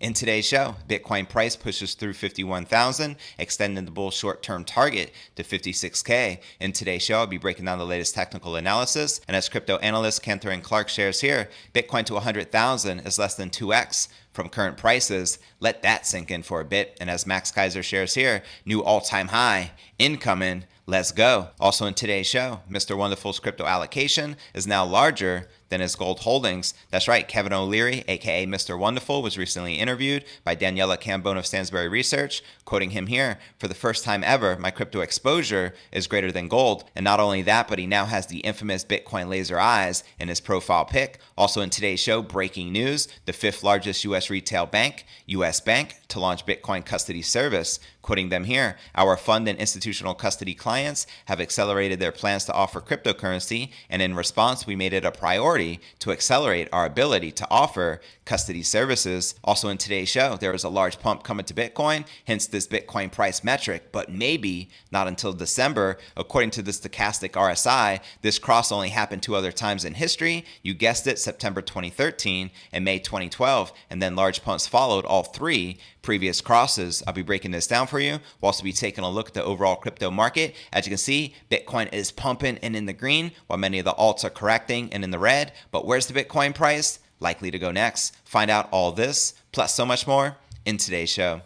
In today's show, Bitcoin price pushes through 51,000, extending the bull short-term target to 56K. In today's show, I'll be breaking down the latest technical analysis. And as crypto analyst Cantor and Clark shares here, Bitcoin to 100,000 is less than 2x from current prices. Let that sink in for a bit. And as Max Kaiser shares here, new all-time high incoming. Let's go. Also in today's show, Mr. Wonderful's crypto allocation is now larger than his gold holdings. That's right, Kevin O'Leary, aka Mr. Wonderful, was recently interviewed by Daniela Cambone of Stansberry Research, quoting him here, "For the first time ever, my crypto exposure is greater than gold." And not only that, but he now has the infamous Bitcoin laser eyes in his profile pic. Also in today's show, breaking news, the fifth largest U.S. retail bank, U.S. Bank, to launch Bitcoin custody service. Quoting them here, "Our fund and institutional custody clients have accelerated their plans to offer cryptocurrency, and in response, we made it a priority to accelerate our ability to offer custody services." Also in today's show, there is a large pump coming to Bitcoin, hence this Bitcoin price metric, but maybe not until December. According to the stochastic RSI, this cross only happened two other times in history. You guessed it, September 2013 and May 2012, and then large pumps followed all three previous crosses. I'll be breaking this down for you. We'll also be taking a look at the overall crypto market. As you can see, Bitcoin is pumping and in the green, while many of the alts are correcting and in the red. But where's the Bitcoin price? Likely to go next. Find out all this, plus so much more, in today's show.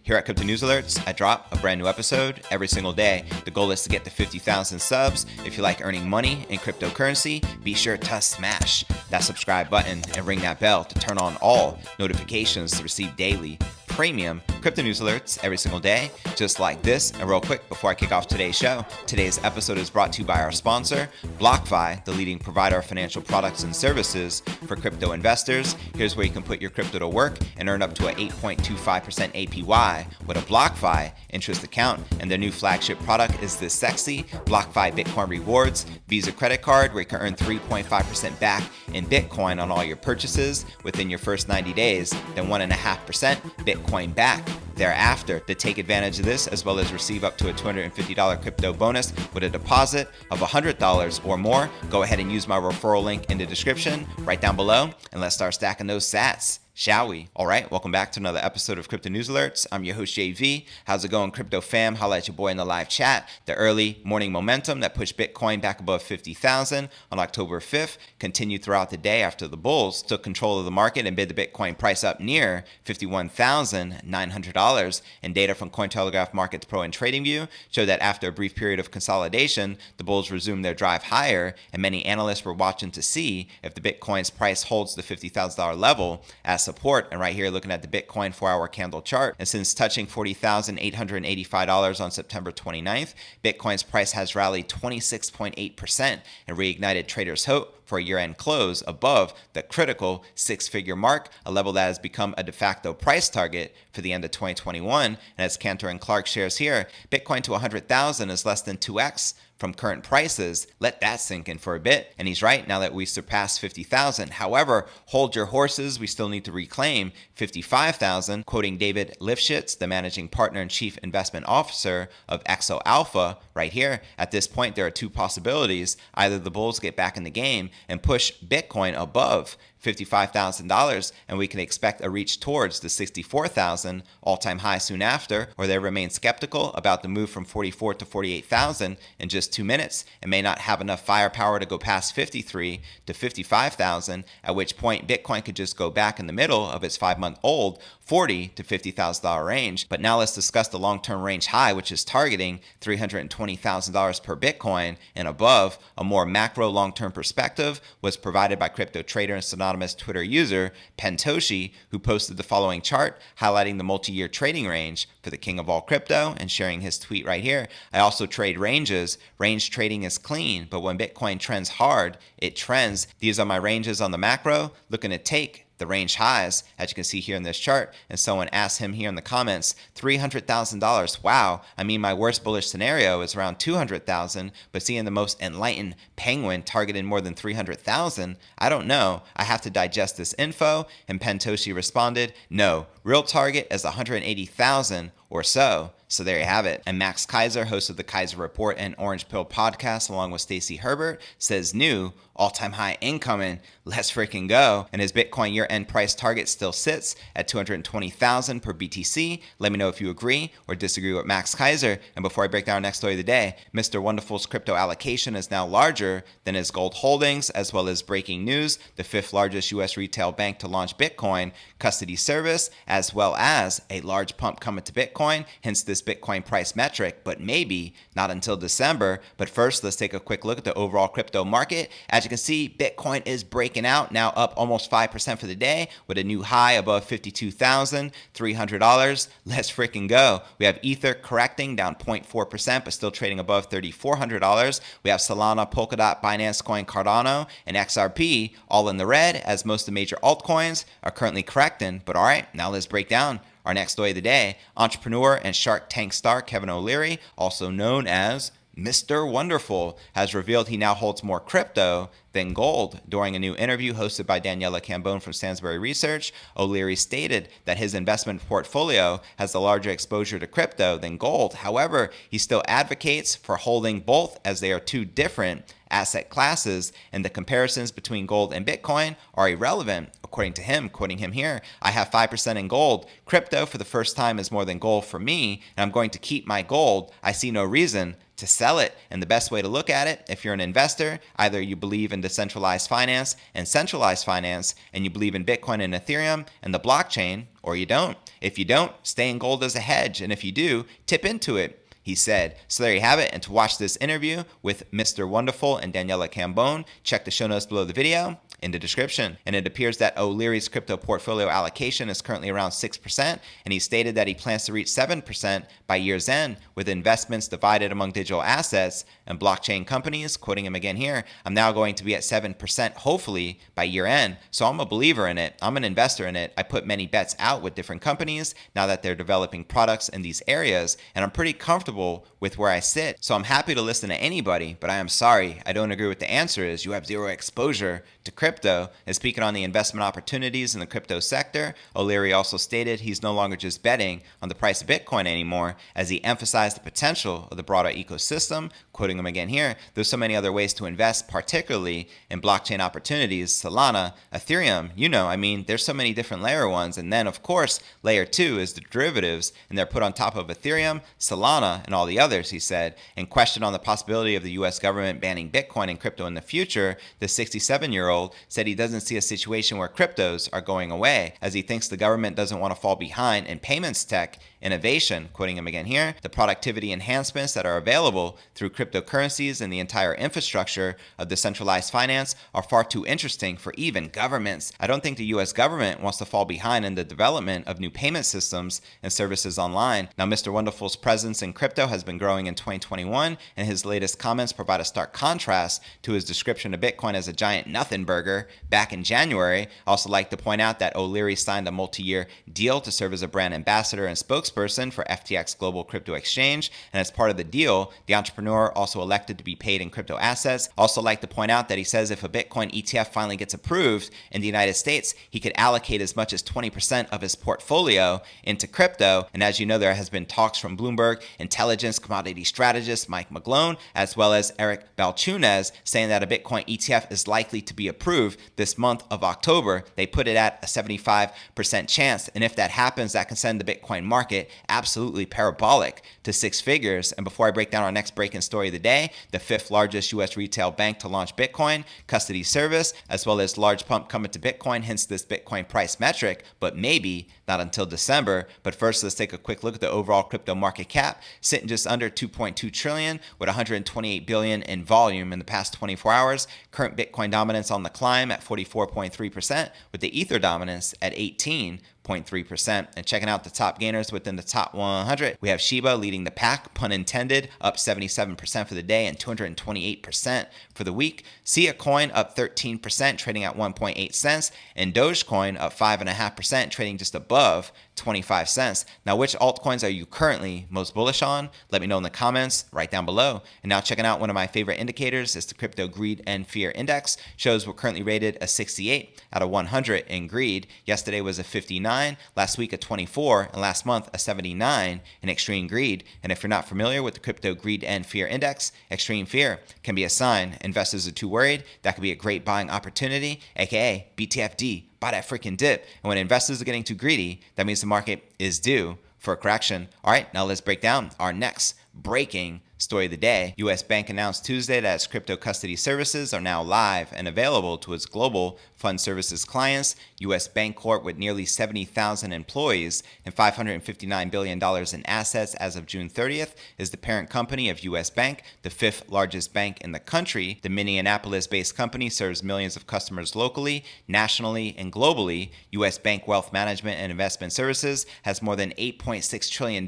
Here at Crypto News Alerts, I drop a brand new episode every single day. The goal is to get to 50,000 subs. If you like earning money in cryptocurrency, be sure to smash that subscribe button and ring that bell to turn on all notifications to receive daily premium crypto news alerts every single day, just like this. And real quick, before I kick off today's show, today's episode is brought to you by our sponsor, BlockFi, the leading provider of financial products and services for crypto investors. Here's where you can put your crypto to work and earn up to an 8.25% APY with a BlockFi interest account. And their new flagship product is this sexy BlockFi Bitcoin Rewards Visa credit card, where you can earn 3.5% back in Bitcoin on all your purchases within your first 90 days, then 1.5% Bitcoin back thereafter. To take advantage of this, as well as receive up to a $250 crypto bonus with a deposit of $100 or more, go ahead and use my referral link in the description right down below, and let's start stacking those sats. Shall we? All right, welcome back to another episode of Crypto News Alerts. I'm your host, JV. How's it going, crypto fam? Holla at your boy in the live chat. The early morning momentum that pushed Bitcoin back above 50,000 on October 5th continued throughout the day after the bulls took control of the market and bid the Bitcoin price up near $51,900. And data from Cointelegraph Markets Pro and TradingView showed that after a brief period of consolidation, the bulls resumed their drive higher, and many analysts were watching to see if the Bitcoin's price holds the $50,000 level as support. And right here, looking at the Bitcoin 4-hour candle chart, and since touching $40,885 on September 29th, Bitcoin's price has rallied 26.8% and reignited traders' hope for a year-end close above the critical six-figure mark, a level that has become a de facto price target for the end of 2021. And as Cantor and Clark shares here, Bitcoin to 100,000 is less than 2x from current prices. Let that sink in for a bit. And he's right, now that we surpassed 50,000. However, hold your horses, we still need to reclaim 55,000. Quoting David Lifshitz, the managing partner and chief investment officer of Exo Alpha, right here, at this point, there are two possibilities. Either the bulls get back in the game and push Bitcoin above $55,000, and we can expect a reach towards the 64,000 all-time high soon after, or they remain skeptical about the move from 44 to 48,000 in just 2 minutes and may not have enough firepower to go past 53 to 55,000, at which point Bitcoin could just go back in the middle of its 5-month-old $40,000 to $50,000 range. But now let's discuss the long-term range high, which is targeting $320,000 per Bitcoin and above. A more macro long-term perspective was provided by crypto trader and anonymous Twitter user Pentoshi, who posted the following chart highlighting the multi-year trading range for the king of all crypto and sharing his tweet right here. "I also trade ranges. Range trading is clean, but when Bitcoin trends hard, it trends. These are my ranges on the macro, looking to take the range highs, as you can see here in this chart." And someone asked him here in the comments, $300,000. Wow. I mean, my worst bullish scenario is around 200,000, but seeing the most enlightened penguin targeting more than 300,000, I don't know. I have to digest this info. And Pentoshi responded, "No, real target is 180,000 or so. So there you have it. And Max Kaiser, host of the Kaiser Report and Orange Pill podcast, along with Stacey Herbert, says new all-time high incoming. Let's freaking go. And his Bitcoin year-end price target still sits at 220,000 per BTC. Let me know if you agree or disagree with Max Kaiser. And before I break down our next story of the day, Mr. Wonderful's crypto allocation is now larger than his gold holdings, as well as breaking news, the 5th largest U.S. retail bank to launch Bitcoin custody service, as well as a large pump coming to Bitcoin, hence this Bitcoin price metric, but maybe not until December. But first, let's take a quick look at the overall crypto market. As you can see, Bitcoin is breaking out, now up almost 5% for the day with a new high above $52,300. Let's freaking go. We have Ether correcting down 0.4%, but still trading above $3,400. We have Solana, Polkadot, Binance Coin, Cardano, and XRP all in the red, as most of the major altcoins are currently correcting. But all right, now let's break down our next story of the day. Entrepreneur and Shark Tank star Kevin O'Leary, also known as Mr. Wonderful, has revealed he now holds more crypto than gold. During a new interview hosted by Daniela Cambone from Stansberry Research, O'Leary stated that his investment portfolio has a larger exposure to crypto than gold. However, he still advocates for holding both, as they are two different asset classes, and the comparisons between gold and Bitcoin are irrelevant. According to him, quoting him here, I have 5% in gold. Crypto for the first time is more than gold for me, and I'm going to keep my gold. I see no reason to sell it. And the best way to look at it, if you're an investor, either you believe in decentralized finance and centralized finance, and you believe in Bitcoin and Ethereum and the blockchain, or you don't. If you don't, stay in gold as a hedge. And if you do, tip into it, he said. So there you have it. And to watch this interview with Mr. Wonderful and Daniela Cambone, check the show notes below the video in the description. And it appears that O'Leary's crypto portfolio allocation is currently around 6%, and he stated that he plans to reach 7% by year's end, with investments divided among digital assets and blockchain companies. Quoting him again here, I'm now going to be at 7% hopefully by year end. So I'm a believer in it. I'm an investor in it. I put many bets out with different companies now that they're developing products in these areas, and I'm pretty comfortable with where I sit. So I'm happy to listen to anybody, but I am sorry, I don't agree with the answer is you have zero exposure to crypto. And speaking on the investment opportunities in the crypto sector, O'Leary also stated he's no longer just betting on the price of Bitcoin anymore, as he emphasized the potential of the broader ecosystem. Quoting him again here, there's so many other ways to invest, particularly in blockchain opportunities, Solana, Ethereum, there's so many different layer ones. And then, of course, layer two is the derivatives, and they're put on top of Ethereum, Solana, and all the others, he said. In question on the possibility of the U.S. government banning Bitcoin and crypto in the future, the 67-year-old said he doesn't see a situation where cryptos are going away, as he thinks the government doesn't want to fall behind in payments tech innovation. Quoting him again here, the productivity enhancements that are available through cryptocurrencies and the entire infrastructure of decentralized finance are far too interesting for even governments. I don't think the U.S. government wants to fall behind in the development of new payment systems and services online. Now, Mr. Wonderful's presence in crypto has been growing in 2021, and his latest comments provide a stark contrast to his description of Bitcoin as a giant nothing burger back in January. I also like to point out that O'Leary signed a multi-year deal to serve as a brand ambassador and spokesperson for FTX Global Crypto Exchange, and as part of the deal, the entrepreneur also elected to be paid in crypto assets. Also like to point out that he says if a Bitcoin ETF finally gets approved in the United States, he could allocate as much as 20% of his portfolio into crypto. And as you know, there has been talks from Bloomberg intelligence commodity strategist Mike McGlone, as well as Eric Balchunas, saying that a Bitcoin ETF is likely to be approved this month of October. They put it at a 75% chance, and if that happens, that can send the Bitcoin market absolutely parabolic to six figures. And before I break down our next breaking story of the day, the 5th largest U.S. retail bank to launch Bitcoin custody service, as well as large pump coming to Bitcoin, hence this Bitcoin price metric, but maybe not until December. But first, let's take a quick look at the overall crypto market cap, sitting just under 2.2 trillion with 128 billion in volume in the past 24 hours. Current Bitcoin dominance on the climb at 44.3%, with the Ether dominance at 18.3%. And checking out the top gainers within the top 100, we have Shiba leading the pack, pun intended, up 77% for the day and 228% for the week. Sia Coin up 13%, trading at 1.8 cents, and Dogecoin up 5.5%, trading just above 25 cents. Now, which altcoins are you currently most bullish on? Let me know in the comments right down below. And now checking out one of my favorite indicators is the Crypto Greed and Fear Index. Shows we're currently rated a 68 out of 100 in greed. Yesterday was a 59, last week a 24, and last month a 79 in extreme greed. And if you're not familiar with the Crypto Greed and Fear Index, extreme fear can be a sign investors are too worried. That could be a great buying opportunity, aka BTFD. Buy that freaking dip. And when investors are getting too greedy, that means the market is due for a correction. All right, now let's break down our next breaking story of the day. U.S. Bank announced Tuesday that its crypto custody services are now live and available to its global fund services clients. U.S. Bank Corp, with nearly 70,000 employees and $559 billion in assets as of June 30th, is the parent company of U.S. Bank, the fifth largest bank in the country. The Minneapolis-based company serves millions of customers locally, nationally, and globally. U.S. Bank Wealth Management and Investment Services has more than $8.6 trillion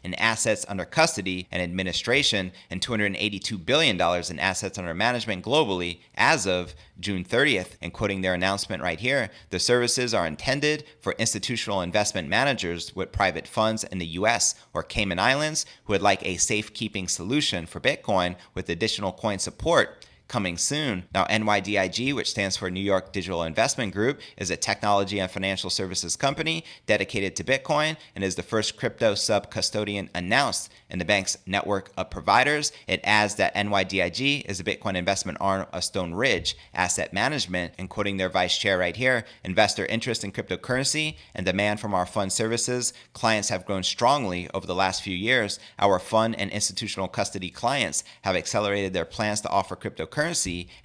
in assets under custody and administration and $282 billion in assets under management globally as of June 30th. And quoting their announcement right here, the services are intended for institutional investment managers with private funds in the U.S. or Cayman Islands who would like a safekeeping solution for Bitcoin with additional coin support coming soon. Now, NYDIG, which stands for New York Digital Investment Group, is a technology and financial services company dedicated to Bitcoin and is the first crypto sub-custodian announced in the bank's network of providers. It adds that NYDIG is a Bitcoin investment arm of Stone Ridge Asset Management. And quoting their vice chair right here, investor interest in cryptocurrency and demand from our fund services clients have grown strongly over the last few years. Our fund and institutional custody clients have accelerated their plans to offer cryptocurrency,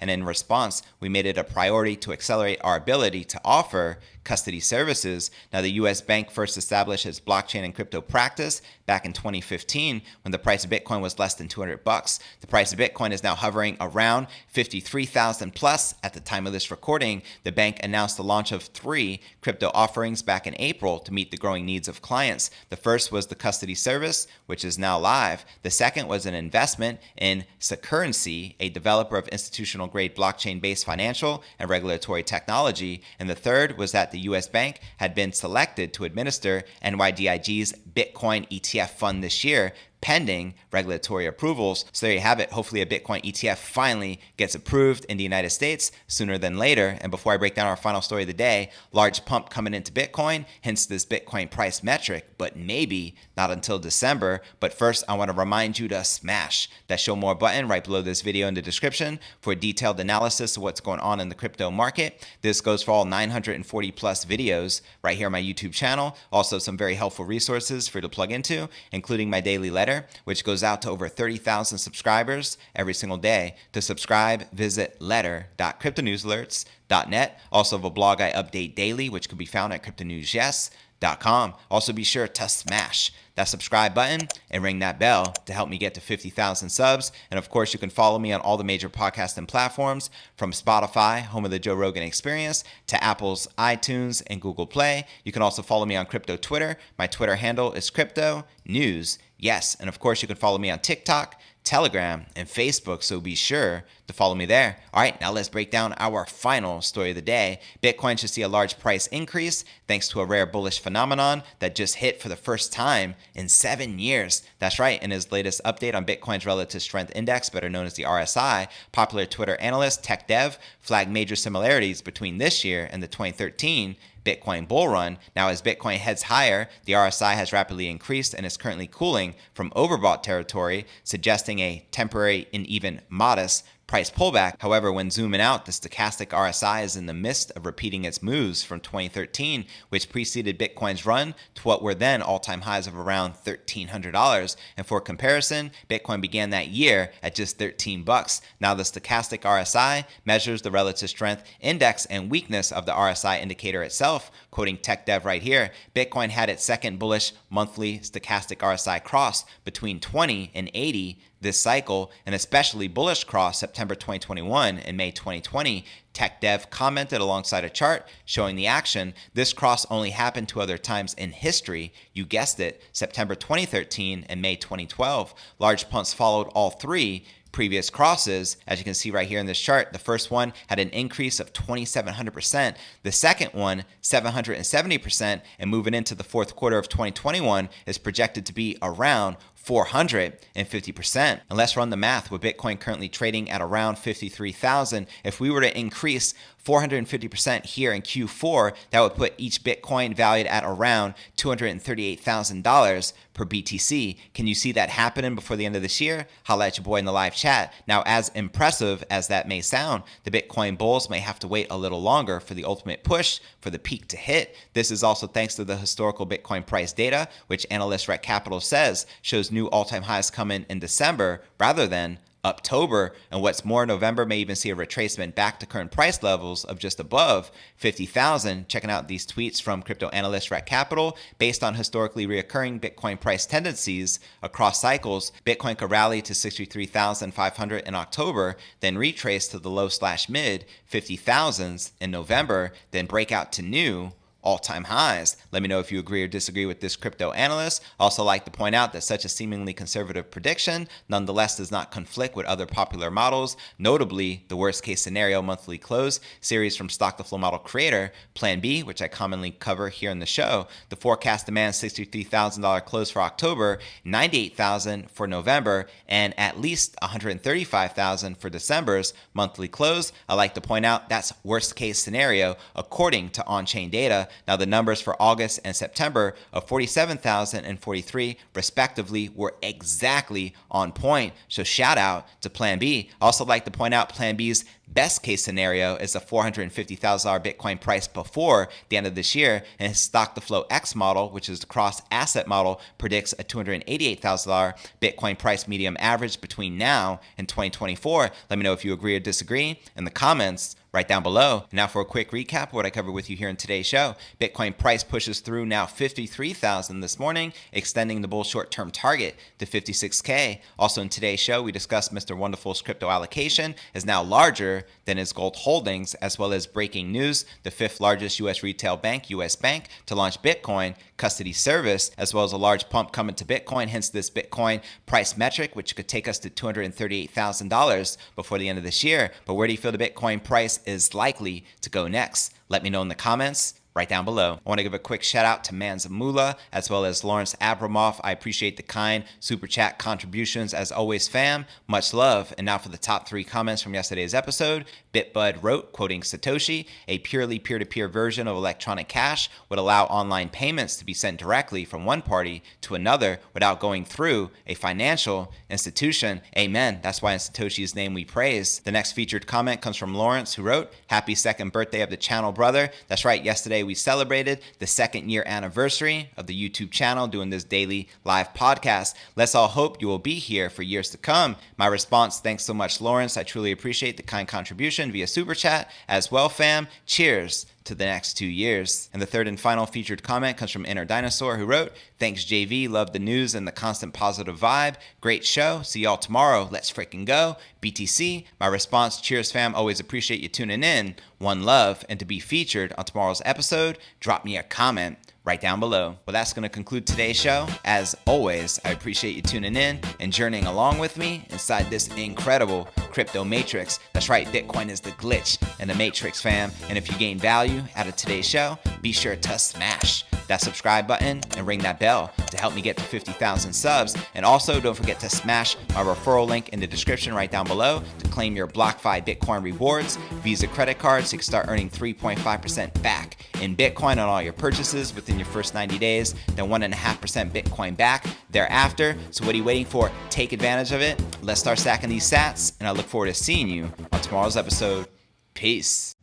and in response, we made it a priority to accelerate our ability to offer custody services. Now, the U.S. Bank first established its blockchain and crypto practice back in 2015 when the price of Bitcoin was less than $200. The price of Bitcoin is now hovering around 53,000 plus. At the time of this recording, the bank announced the launch of 3 crypto offerings back in April to meet the growing needs of clients. The first was the custody service, which is now live. The second was an investment in Securrency, a developer of institutional-grade blockchain-based financial and regulatory technology. And the third was that the U.S. Bank had been selected to administer NYDIG's Bitcoin ETF fund this year, pending regulatory approvals. So there you have it. Hopefully a Bitcoin ETF finally gets approved in the United States sooner than later. And before I break down our final story of the day, large pump coming into Bitcoin, hence this Bitcoin price metric, but maybe not until December. But first, I want to remind you to smash that show more button right below this video in the description for a detailed analysis of what's going on in the crypto market. This goes for all 940 plus videos right here on my YouTube channel. Also some very helpful resources for you to plug into, including my daily letter, which goes out to over 30,000 subscribers every single day. To subscribe, visit letter.cryptonewsalerts.net. Also have a blog I update daily, which can be found at cryptonewsyes.com. Also be sure to smash that subscribe button and ring that bell to help me get to 50,000 subs. And of course, you can follow me on all the major podcasting platforms, from Spotify, home of the Joe Rogan Experience, to Apple's iTunes and Google Play. You can also follow me on Crypto Twitter. My Twitter handle is Crypto News. Yes, and of course, you can follow me on TikTok, Telegram, and Facebook, so be sure to follow me there. All right, now let's break down our final story of the day. Bitcoin should see a large price increase thanks to a rare bullish phenomenon that just hit for the first time in 7 years. That's right, in his latest update on Bitcoin's Relative Strength Index, better known as the RSI, popular Twitter analyst TechDev flagged major similarities between this year and the 2013 Bitcoin bull run. Now, as Bitcoin heads higher, the RSI has rapidly increased and is currently cooling from overbought territory, suggesting a temporary and even modest price pullback. However, when zooming out, the stochastic RSI is in the midst of repeating its moves from 2013, which preceded Bitcoin's run to what were then all-time highs of around $1,300. And for comparison, Bitcoin began that year at just $13. Now, the stochastic RSI measures the relative strength index and weakness of the RSI indicator itself. Quoting TechDev right here, Bitcoin had its second bullish monthly stochastic RSI cross between 20 and 80 this cycle, and especially bullish cross September 2021 and May 2020. TechDev commented alongside a chart showing the action. This cross only happened 2 other times in history. You guessed it, September 2013 and May 2012. Large pumps followed all 3, previous crosses. As you can see right here in this chart, the first one had an increase of 2,700%, the second one 770%, and moving into the fourth quarter of 2021 is projected to be around 450%. And let's run the math with Bitcoin currently trading at around 53,000. If we were to increase 450% here in Q4, that would put each Bitcoin valued at around $238,000 per BTC. Can you see that happening before the end of this year? Holla at your boy in the live chat. Now, as impressive as that may sound, the Bitcoin bulls may have to wait a little longer for the ultimate push for the peak to hit. This is also thanks to the historical Bitcoin price data, which analyst Rec Capital says shows new all-time highs coming in December rather than October. And what's more, November may even see a retracement back to current price levels of just above 50,000. Checking out these tweets from crypto analyst Rec Capital. Based on historically reoccurring Bitcoin price tendencies across cycles, Bitcoin could rally to 63,500 in October, then retrace to the low/mid 50,000s in November, then break out to new all-time highs. Let me know if you agree or disagree with this crypto analyst. Also like to point out that such a seemingly conservative prediction nonetheless does not conflict with other popular models, notably the worst case scenario monthly close series from Stock the Flow model creator, Plan B, which I commonly cover here in the show. The forecast demands $63,000 close for October, $98,000 for November, and at least $135,000 for December's monthly close. I like to point out that's worst case scenario according to on-chain data. Now, the numbers for August and September of 47,000 and 43 respectively were exactly on point. So shout out to Plan B. I also like to point out Plan B's best case scenario is a $450,000 Bitcoin price before the end of this year, and his Stock the Flow X model, which is the cross asset model, predicts a $288,000 Bitcoin price medium average between now and 2024. Let me know if you agree or disagree in the comments right down below. Now for a quick recap of what I covered with you here in today's show. Bitcoin price pushes through now 53,000 this morning, extending the bull short-term target to 56K. Also in today's show, we discussed Mr. Wonderful's crypto allocation is now larger than his gold holdings, as well as breaking news, the fifth largest U.S. retail bank, U.S. Bank, to launch Bitcoin custody service, as well as a large pump coming to Bitcoin, hence this Bitcoin price metric, which could take us to $238,000 before the end of this year. But where do you feel the Bitcoin price is likely to go next? Let me know in the comments right down below. I want to give a quick shout out to Manzamula as well as Lawrence Abramoff. I appreciate the kind super chat contributions as always, fam. Much love. And now for the top 3 comments from yesterday's episode. Bitbud wrote, quoting Satoshi, a purely peer-to-peer version of electronic cash would allow online payments to be sent directly from one party to another without going through a financial institution. Amen. That's why in Satoshi's name we praise. The next featured comment comes from Lawrence, who wrote, happy second birthday of the channel, brother. That's right. Yesterday we celebrated the 2nd year anniversary of the YouTube channel doing this daily live podcast. Let's all hope you will be here for years to come. My response, thanks so much, Lawrence. I truly appreciate the kind contribution via super chat as well, fam. Cheers to the next 2 years. And the third and final featured comment comes from Inner Dinosaur, who wrote, thanks JV, love the news and the constant positive vibe. Great show. See y'all tomorrow. Let's freaking go. BTC. My response, cheers fam. Always appreciate you tuning in. One love. And to be featured on tomorrow's episode, drop me a comment right down below. Well, that's going to conclude today's show. As always, I appreciate you tuning in and journeying along with me inside this incredible crypto matrix. That's right, Bitcoin is the glitch in the matrix, fam. And if you gain value out of today's show, be sure to smash that subscribe button and ring that bell to help me get to 50,000 subs. And also don't forget to smash my referral link in the description right down below to claim your BlockFi Bitcoin rewards, Visa credit card, so you can start earning 3.5% back in Bitcoin on all your purchases within your first 90 days, then 1.5% Bitcoin back thereafter. So what are you waiting for? Take advantage of it. Let's start stacking these sats, and I look forward to seeing you on tomorrow's episode. Peace.